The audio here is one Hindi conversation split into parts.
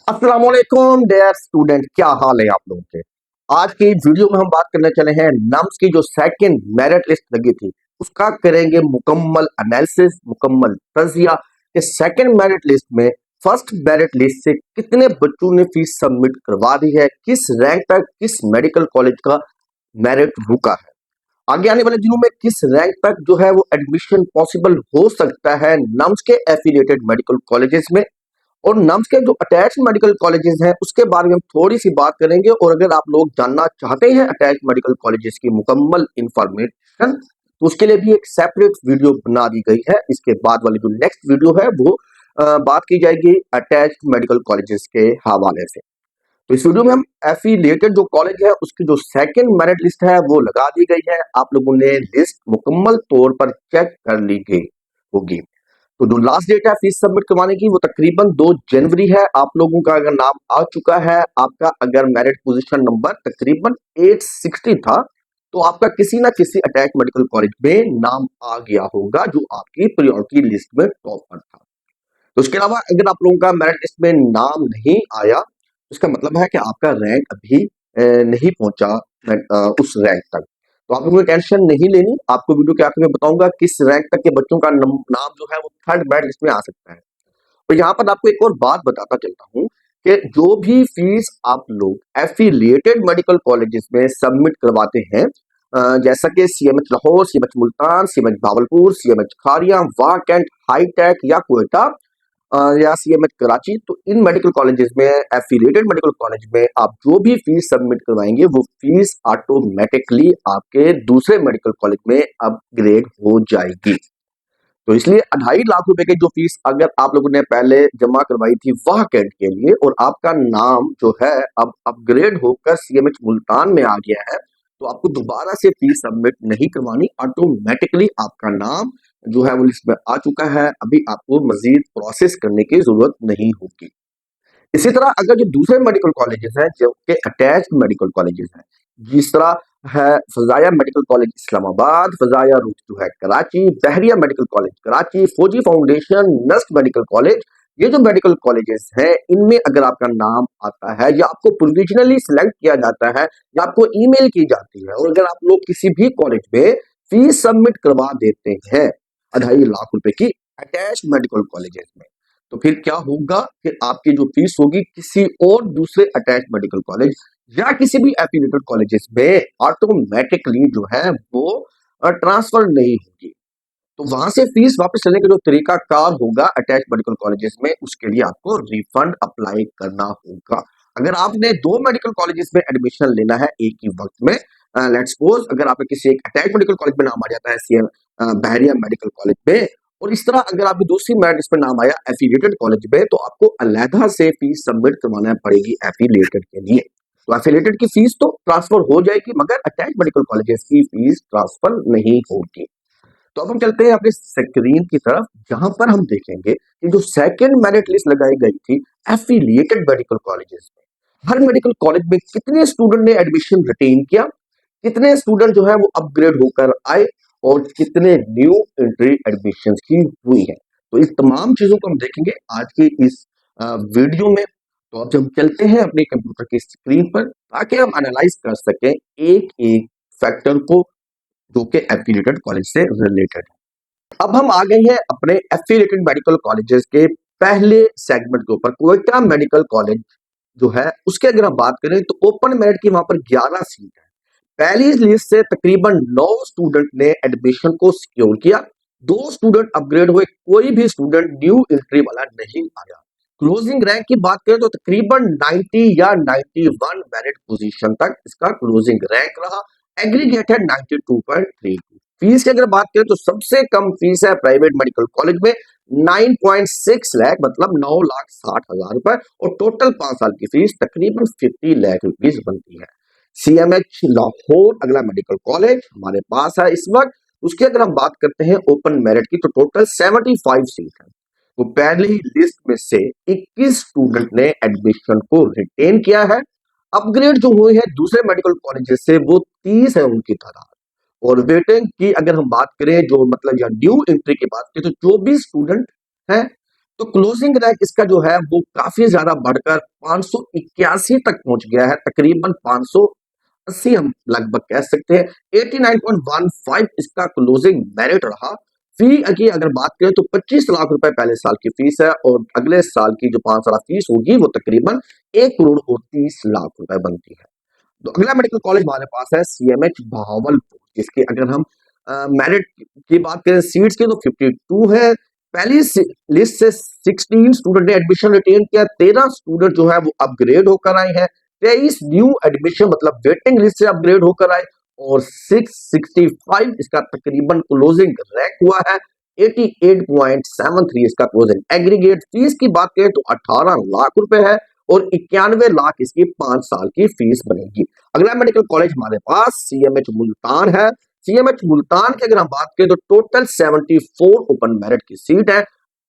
अस्सलाम वालेकुम डियर स्टूडेंट, क्या हाल है आप लोगों के। आज की वीडियो में हम बात करने चले हैं नम्स की जो सेकंड मेरिट लिस्ट लगी थी उसका करेंगे मुकम्मल एनालिसिस, मुकम्मल तजिया कि सेकंड मेरिट लिस्ट में फर्स्ट मेरिट लिस्ट से कितने बच्चों ने फीस सबमिट करवा दी है, किस रैंक तक किस मेडिकल कॉलेज का मेरिट रुका है, आगे आने वाले दिनों में किस रैंक तक जो है वो एडमिशन पॉसिबल हो सकता है नम्स के एफिलिएटेड मेडिकल कॉलेजेस में, और नम्स के जो अटैच मेडिकल कॉलेजेस हैं उसके बारे में हम थोड़ी सी बात करेंगे। और अगर आप लोग जानना चाहते हैं अटैच मेडिकल कॉलेजेस की मुकम्मल इंफॉर्मेशन तो उसके लिए भी एक सेपरेट वीडियो बना दी गई है। इसके बाद वाली जो नेक्स्ट वीडियो है वो बात की जाएगी अटैच मेडिकल कॉलेजेस के हवाले से। तो इस वीडियो में हम एफिलिएटेड जो कॉलेज है उसकी जो सेकंड मेरिट लिस्ट है वो लगा दी गई है। आप लोगों ने लिस्ट मुकम्मल तौर पर चेक कर ली गई होगी। तो जो लास्ट डेट है फीस सबमिट करवाने की वो तकरीबन 2 जनवरी है। आप लोगों का अगर नाम आ चुका है, आपका अगर मेरिट पोजीशन नंबर तकरीबन 860 था तो आपका किसी ना किसी अटैच मेडिकल कॉलेज में नाम आ गया होगा जो आपकी प्रायोरिटी लिस्ट में टॉप पर था। तो उसके अलावा अगर आप लोगों का मेरिट लिस्ट में नाम नहीं आया इसका मतलब है कि आपका रैंक अभी नहीं पहुंचा उस रैंक तक। तो आप लोगों को टेंशन नहीं लेनी, आपको वीडियो के आखिर में बताऊंगा किस रैंक तक के बच्चों का नाम जो है वो थर्ड मेरिट लिस्ट में आ सकता है। तो यहाँ पर आपको एक और बात बताता चलता हूँ कि जो भी फीस आप लोग एफिलिएटेड मेडिकल कॉलेजेस में सबमिट करवाते हैं, जैसा कि CMH Lahore, CMH Multan, CMH Bahawalpur, CMH Kharian, Wah cantt, hitech या क्वेटा या सीएमएच कराची, तो इन मेडिकल कॉलेजेस में एफिलिएटेड मेडिकल कॉलेज में आप जो भी फीस सबमिट करवाएंगे वो फीस ऑटोमेटिकली आपके दूसरे मेडिकल कॉलेज में अपग्रेड हो जाएगी। तो इसलिए 2.5 लाख रुपए की जो फीस अगर आप लोगों ने पहले जमा करवाई थी वाह कैंट के लिए और आपका नाम जो है अब अपग्रेड होकर सीएमएच मुल्तान में आ गया है तो आपको दोबारा से फीस सबमिट नहीं करवानी, ऑटोमेटिकली आपका नाम जो है वो लिस्ट में आ चुका है, अभी आपको मजीद प्रोसेस करने की जरूरत नहीं होगी। इसी तरह अगर जो दूसरे मेडिकल कॉलेजेस हैं जो कि अटैच्ड मेडिकल कॉलेजेस हैं, जिस तरह है फजाया मेडिकल कॉलेज इस्लामाबाद, फजाया रूट जो है कराची, बहरिया मेडिकल कॉलेज कराची, फौजी फाउंडेशन, नस्ट मेडिकल कॉलेज, ये जो मेडिकल कॉलेजेस हैं इनमें अगर आपका नाम आता है या आपको प्रोविजनली सिलेक्ट किया जाता है या आपको ईमेल की जाती है और अगर आप लोग किसी भी कॉलेज में फीस सबमिट करवा देते हैं 2.5 लाख रुपए की अटैच मेडिकल कॉलेजेस में, तो फिर क्या होगा कि आपकी जो फीस होगी किसी और दूसरे अटैच मेडिकल कॉलेज या किसी भी एफिलिएटेड कॉलेजेस में ऑटोमेटिकली जो है वो ट्रांसफर नहीं होगी। तो वहां से फीस वापस लेने का जो तरीका कार होगा अटैच मेडिकल कॉलेजेस में उसके लिए आपको रिफंड अप्लाई करना होगा। अगर आपने 2 मेडिकल कॉलेजेस में एडमिशन लेना है एक ही वक्त में, लेट्स सपोज अगर आपके किसी एक अटैच मेडिकल कॉलेज में नाम आ जाता है सीएम बहरिया मेडिकल कॉलेज में, और इस तरह अगर आपकी दूसरी मेरिट लिस्ट में नाम आया एफिलिएटेड कॉलेज में तो आपको अलहदा से फीस सबमिट करवाना पड़ेगी एफिलिएटेड के लिए। तो एफिलिएटेड की फीस तो ट्रांसफर हो जाएगी मगर अटैच मेडिकल कॉलेजेस की फीस ट्रांसफर नहीं होगी। तो अब हम चलते हैं अपने स्क्रीन की तरफ जहां पर हम देखेंगे कि जो सेकंड मेरिट लिस्ट लगाई गई थी एफिलिएटेड मेडिकल कॉलेजेस में, हर मेडिकल कॉलेज में कितने स्टूडेंट ने एडमिशन रिटेन किया, कितने स्टूडेंट जो है वो अपग्रेड होकर आए और कितने न्यू एंट्री एडमिशन की हुई है। तो इस तमाम चीजों को हम देखेंगे आज की इस वीडियो में। तो अब हम चलते हैं अपने कंप्यूटर की स्क्रीन पर ताकि हम एनालाइज कर सकें एक एक फैक्टर को जो कि एफिलिएटेड कॉलेज से रिलेटेड है। अब हम आ गए हैं अपने एफिलिएटेड मेडिकल कॉलेजेस के पहले सेगमेंट के ऊपर। क्वेटा मेडिकल कॉलेज जो है उसके अगर हम बात करें तो ओपन मेरिट की वहां पर 11 सीट है। पहली लिस्ट से तकरीबन 9 स्टूडेंट ने एडमिशन को सिक्योर किया, 2 स्टूडेंट अपग्रेड हुए, कोई भी स्टूडेंट न्यू एंट्री वाला नहीं आया। क्लोजिंग रैंक की बात करें तो तकरीबन 90 या 91 मेरिट पोजीशन तक इसका क्लोजिंग रैंक रहा। एग्रीगेट है 92.32। फीस की अगर बात करें तो सबसे कम फीस है प्राइवेट मेडिकल कॉलेज में 9.6 लाख मतलब 9,60,000 रुपए, और टोटल 5 साल की फीस तकरीबन 50 लाख रुपीस बनती है। सीएमएच लाहौर अगला मेडिकल कॉलेज हमारे पास है इस वक्त। उसकी अगर हम बात करते हैं ओपन मेरिट की तो टोटल 75 सीट है। तो पहली लिस्ट में से 21 स्टूडेंट ने एडमिशन को रिटेन किया है। अपग्रेड जो हुए हैं दूसरे मेडिकल कॉलेजेस से वो 30 है उनकी तादाद। और वेटिंग की अगर हम बात करें जो मतलब या न्यू एंट्री की बात करें तो 24 स्टूडेंट हैं तो क्लोजिंग रैंक इसका जो है वो काफी ज्यादा बढ़कर 581 तक पहुंच गया है, तकरीबन 580 हम लगभग कह सकते हैं। 89.15 इसका क्लोजिंग मेरिट रहा। फी की अगर बात करें तो 25 लाख रुपए पहले साल की फीस है और अगले साल की जो 5 साल फीस होगी वो तकरीबन 1 करोड़ और 30 लाख रुपए बनती है। तो अगला मेडिकल कॉलेज हमारे पास है सीएमएच भावलपुर, जिसकी अगर हम मेरिट की बात करें सीट्स की तो 52 है। पहली लिस्ट से 16 स्टूडेंट ने एडमिशन रिटेन किया, 13 स्टूडेंट जो है वो अपग्रेड होकर आए हैं, 23 न्यू एडमिशन मतलब वेटिंग लिस्ट से अपग्रेड होकर आए और 665 इसका तकरीबन क्लोजिंग रैंक हुआ है। 88.73 इसका क्लोजिंग एग्रीगेट फीस की बात करें तो 18 लाख रुपए है और 91 लाख इसकी 5 साल की फीस बनेगी। अगला मेडिकल कॉलेज हमारे पास सीएमएच मुल्तान है। सीएमएच मुल्तान की अगर हम बात करें तो टोटल 74 ओपन मेरिट की सीट है।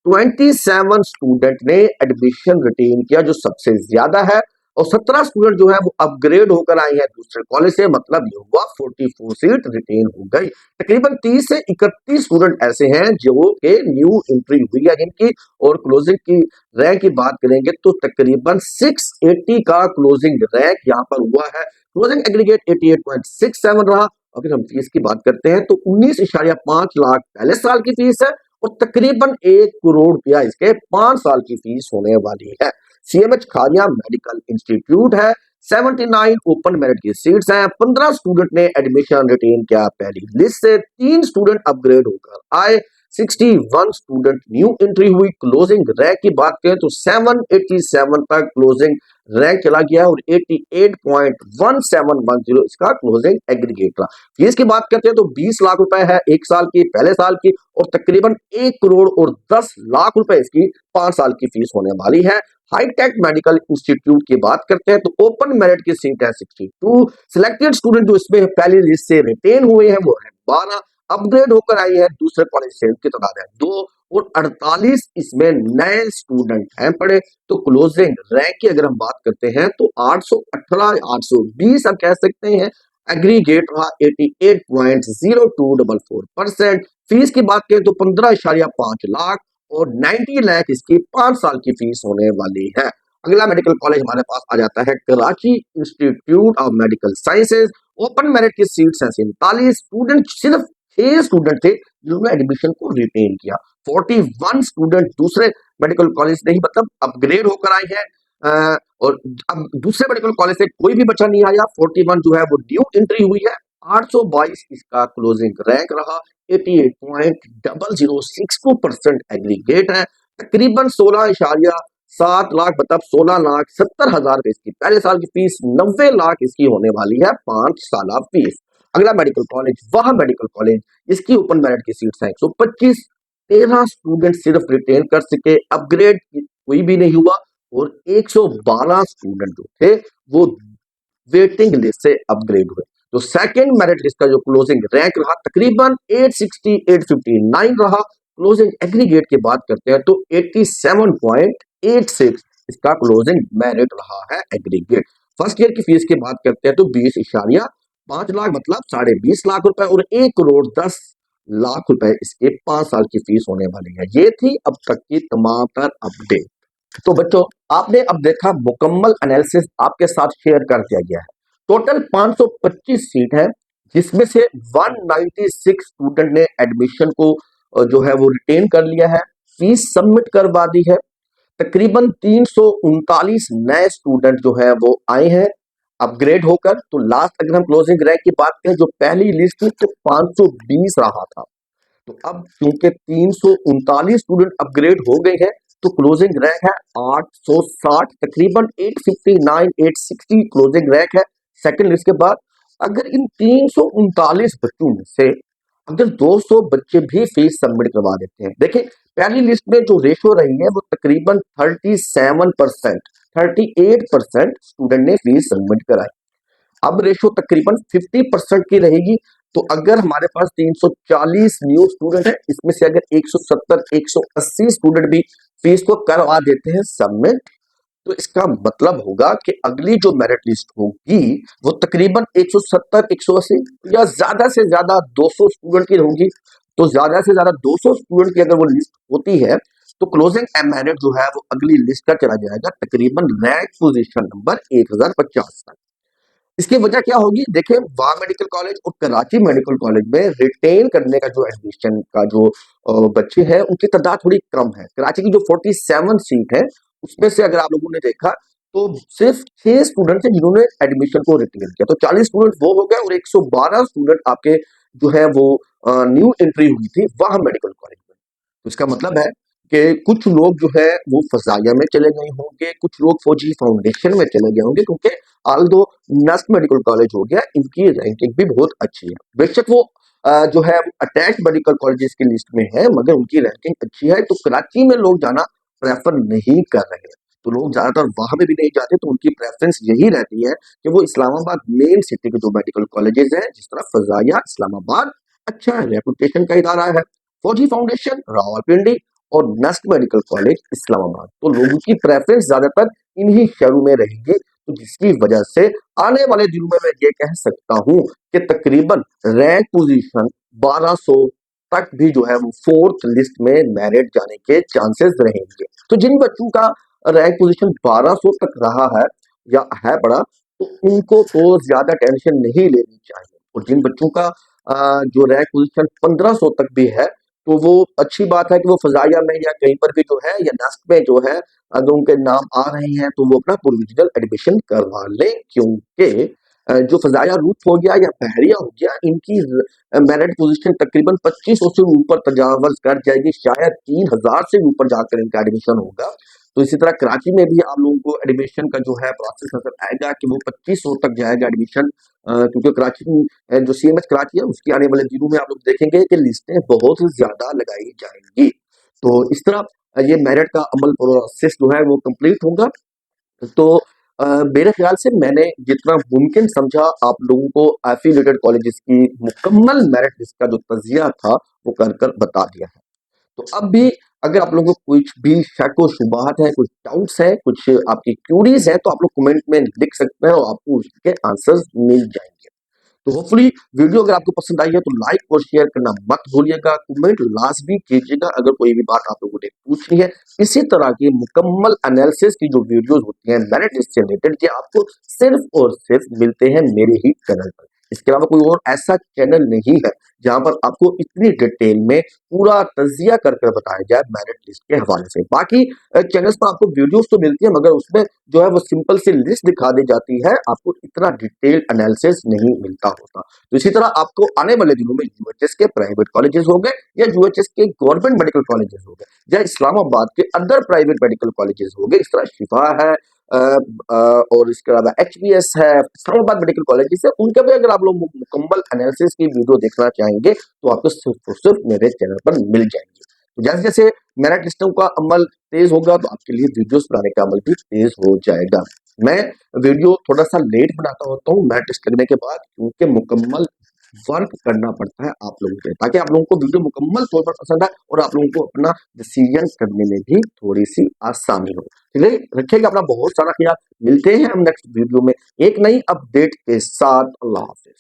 27 स्टूडेंट ने एडमिशन रिटेन किया जो सबसे ज्यादा है और 17 स्टूडेंट जो है वो अपग्रेड होकर आए हैं दूसरे कॉलेज से, मतलब ये हुआ 44 सीट रिटेन हो गई। तकरीबन 30 से 31 स्टूडेंट ऐसे हैं जो के न्यू एंट्री हुई है जिनकी, और क्लोजिंग की रैंक की बात करेंगे तो तकरीबन 680 का क्लोजिंग रैंक यहाँ पर हुआ है। क्लोजिंग एग्रीगेट 88.67 रहा। अगर हम फीस की बात करते हैं तो 19.5 लाख पहले साल की फीस है और तकरीबन 1 करोड़ रुपया इसके 5 साल की फीस होने वाली है। सीएमएच खानिया मेडिकल इंस्टीट्यूट है। 79 ओपन मेरिट की सीट्स हैं। 15 स्टूडेंट ने एडमिशन रिटेन किया पहली लिस्ट से, 3 स्टूडेंट अपग्रेड होकर आए, 61 स्टूडेंट न्यू एंट्री हुई। क्लोजिंग रैंक की बात करें तो 787 तक क्लोजिंग रैंक चला गया और 88.1710 इसका क्लोजिंग एग्रीगेट रहा। फीस की बात करते हैं तो 20 लाख रुपए है 1 साल की पहले साल की और तकरीबन 1 करोड़ और 10 लाख रुपए इसकी 5 साल की फीस होने वाली है। हाईटेक मेडिकल इंस्टीट्यूट की बात करते हैं तो ओपन मेरिट की सीट है 62। सिलेक्टेड स्टूडेंट जो इसमें पहली लिस्ट से रिटेन हुए हैं वो है 12, अपग्रेड होकर आई है दूसरे कॉलेज से उनकी तादाद है 2 और 48 इसमें नए स्टूडेंट हैं पढ़े। तो क्लोजिंग रैंक की अगर हम बात करते हैं तो 818 820 आप कह सकते हैं। एग्रीगेट रहा 88.0244%। फीस की बात करें तो 15.5 लाख और 90 लाख इसकी 5 साल की फीस होने वाली है। अगला मेडिकल कॉलेज हमारे पास आ जाता है Karachi institute of medical sciences. Open merit की सीट्स हैं 47, स्टूडेंट सिर्फ 6 स्टूडेंट थे जिन्होंने एडमिशन को रिटेन किया। 41 स्टूडेंट दूसरे मेडिकल कॉलेज से ही मतलब अपग्रेड होकर आए हैं और अब दूसरे मेडिकल कॉलेज से कोई भी बच्चा नहीं आया। 41 जो है वो न्यू एंट्री हुई है। 822 इसका क्लोजिंग रैंक रहा। 88.0062% एग्रीगेट है। तकरीबन 16.7 लाख मतलब 16,70,000 इसकी पहले साल की फीस, 90 लाख इसकी होने वाली है 5 साल फीस। अगला मेडिकल कॉलेज वह मेडिकल कॉलेज इसकी ओपन मेरिट की सीट्स है 125, 13 स्टूडेंट सिर्फ रिटेन कर सके, अपग्रेड कोई भी नहीं हुआ और 112 स्टूडेंट जो थे वो वेटिंग लिस्ट से अपग्रेड हुए। तो सेकंड मेरिट लिस्ट का जो क्लोजिंग रैंक रहा तकरीबन 860 859 रहा। क्लोजिंग एग्रीगेट की बात करते हैं तो 87.86 इसका क्लोजिंग मेरिट रहा है एग्रीगेट। फर्स्ट ईयर की फीस की बात करते हैं तो 20.5 लाख मतलब 20.5 लाख रुपए और 1 करोड़ 10 लाख रुपए इसके 5 साल की फीस होने वाली है। ये थी अब तक की तमाम तर अपडेट। तो बच्चों आपने अब देखा मुकम्मल एनालिसिस आपके साथ शेयर कर दिया गया है। टोटल 525 सीट है जिसमें से 196 स्टूडेंट ने एडमिशन को जो है वो रिटेन कर लिया है, फीस सबमिट करवा दी है। तकरीबन 339 नए स्टूडेंट जो है वो आए हैं अपग्रेड होकर। तो लास्ट अगर हम क्लोजिंग रैंक की बात करें जो पहली लिस्ट थी तो 520 रहा था, तो अब क्योंकि 339 स्टूडेंट अपग्रेड हो गए हैं तो क्लोजिंग रैंक है 860, तकरीबन 859 860 क्लोजिंग रैंक है सेकंड लिस्ट के बाद। अगर इन 339 बच्चों में से अगर 200 बच्चे भी फीस सबमिट करवा देते हैं, देखिए पहली लिस्ट में जो रेशो रही है वो तकरीबन 37%, 38% स्टूडेंट ने फीस सबमिट कराई। अब रेशो तकरीबन 50% की रहेगी। तो अगर हमारे पास 340 न्यू स्टूडेंट है इसमें से अगर 170 180 स्टूडेंट भी फीस को करवा देते हैं सबमिट, तो इसका मतलब होगा कि अगली जो मेरिट लिस्ट होगी वो तकरीबन 170 180 या ज्यादा से ज्यादा 200 स्टूडेंट की होगी। तो ज्यादा से ज्यादा 200 स्टूडेंट की अगर वो लिस्ट होती है तो क्लोजिंग एमेरिट जो है वो अगली लिस्ट का चला जाएगा तकरीबन रैंक पोजीशन नंबर 1050 तक। इसकी वजह क्या होगी? देखिए, वाह मेडिकल कॉलेज और कराची मेडिकल कॉलेज में रिटेन करने का जो एडमिशन का जो बच्चे हैं उनकी तादाद थोड़ी कम है। कराची की जो 47 सीट है उसमें से अगर आप लोगों ने देखा तो सिर्फ 6 स्टूडेंट थे जिन्होंने एडमिशन को रिटेन किया। तो 40 स्टूडेंट वो हो गए और 112 स्टूडेंट आपके जो है वो न्यू एंट्री हुई थी वाह मेडिकल कॉलेज में। तो इसका मतलब है कि कुछ लोग जो है वो फजाइया में चले गए होंगे, कुछ लोग फौजी फाउंडेशन में चले गए होंगे, क्योंकि आल्दो नस्ट मेडिकल कॉलेज हो गया, इनकी रैंकिंग भी बहुत अच्छी है। बेशक वो जो है अटैच मेडिकल कॉलेजेस की लिस्ट में है, मगर उनकी रैंकिंग अच्छी है। तो कराची में लोग जाना प्रेफर नहीं कर रहे हैं, तो लोग ज्यादातर वहां में भी नहीं जाते। तो उनकी प्रेफरेंस यही रहती है कि वो इस्लामाबाद मेन सिटी के जो मेडिकल कॉलेजेस हैं, जिस तरह फजाइया इस्लामाबाद अच्छा रेपुटेशन का इदारा है, फौजी फाउंडेशन रावलपिंडी और नस्ट मेडिकल कॉलेज इस्लामाबाद, तो लोगों की प्रेफरेंस ज्यादातर इन्हीं शहरों में रहेगी। तो जिसकी वजह से आने वाले दिनों में मैं ये कह सकता हूं कि तकरीबन रैंक पोजीशन 1200 तक भी जो है वो फोर्थ लिस्ट में मेरिट जाने के चांसेस रहेंगे। तो जिन बच्चों का रैंक पोजीशन 1200 तक रहा है या है बड़ा, तो उनको तो ज्यादा टेंशन नहीं लेनी चाहिए। और जिन बच्चों का जो रैंक पोजीशन 1500 तक भी है, तो वो अच्छी बात है कि वो फजाइया में या कहीं पर भी जो है या नस्ट में जो है अगर उनके नाम आ रहे हैं तो वो अपना प्रोविजनल एडमिशन करवा लें, क्योंकि जो फजाइया रूट हो गया या बहरिया हो गया, इनकी मेरिट पोजीशन तकरीबन 2500 से ऊपर तजावज कर जाएगी, शायद 3000 से ऊपर जाकर इनका एडमिशन होगा। तो इसी तरह कराची में भी आप लोगों को एडमिशन का जो है प्रोसेस नजर आएगा कि वो 2500 तक जाएगा एडमिशन, क्योंकि कराची जो सीएमएच कराची है उसके आने वाले दिनों में आप लोग देखेंगे कि लिस्टें बहुत ज्यादा लगाई जाएंगी। तो इस तरह ये मेरिट का अमल प्रोसेस जो है वो कंप्लीट होगा। तो मेरे ख्याल से मैंने जितना मुमकिन समझा आप लोगों को एफिलिएटेड कॉलेजेस की मुकम्मल मेरिट लिस्ट का जो तजिया था वो कर बता दिया है। तो अब भी अगर आप लोगों को कुछ भी शक व शुबहत है, कुछ डाउट्स है, कुछ आपकी क्यूरीज है, तो आप लोग कमेंट में लिख सकते हैं और आपको उसके आंसर्स मिल जाएंगे। तो होपफुली वीडियो अगर आपको पसंद आई है तो लाइक और शेयर करना मत भूलिएगा, कमेंट लाजमी कीजिएगा अगर कोई भी बात आप लोगों ने पूछनी है। इसी तरह की मुकम्मल एनालिसिस की जो वीडियोस होती हैं मेरिट लिस्ट से रिलेटेड, ये आपको सिर्फ और सिर्फ मिलते हैं मेरे ही चैनल पर। इसके अलावा कोई और ऐसा चैनल नहीं है जहां पर आपको इतनी डिटेल में पूरा तजिया कर बताया जाए मेरिट लिस्ट के हवाले से। बाकी चैनल्स पर आपको वीडियोस तो मिलती है, मगर उसमें जो है वो सिंपल सी लिस्ट दिखा दी जाती है, आपको इतना डिटेल एनालिसिस नहीं मिलता होता। तो इसी तरह आपको आने वाले दिनों में यूएचएस के प्राइवेट कॉलेजेस हो गए या यूएचएस के गवर्नमेंट मेडिकल कॉलेजेस हो गए या इस्लामाबाद के अदर प्राइवेट मेडिकल कॉलेजेस हो गए, इस तरह शिफा है और इसके अलावा एचबीएस है, इस्लामाबाद मेडिकल कॉलेजेस है, उनके भी अगर आप लोग मुकम्मल एनालिसिस की वीडियो देखना चाहेंगे तो आपको सिर्फ और सिर्फ मेरे चैनल पर मिल जाएंगे। तो जैसे जैसे मेरिट लिस्टों का अमल तेज होगा तो आपके लिए वीडियोस बनाने का अमल भी तेज हो जाएगा। मैं वीडियो थोड़ा सा लेट बनाता होता हूँ मेरिट लिस्ट लगने के बाद, क्योंकि मुकम्मल वर्क करना पड़ता है आप लोगों के, ताकि आप लोगों को वीडियो मुकम्मल तौर पर पसंद आए और आप लोगों को अपना डिसीजन करने में भी थोड़ी सी आसानी हो। ठीक है, रखिएगा अपना बहुत सारा ख्याल। मिलते हैं हम नेक्स्ट वीडियो में एक नई अपडेट के साथ। अल्लाह हाफिज।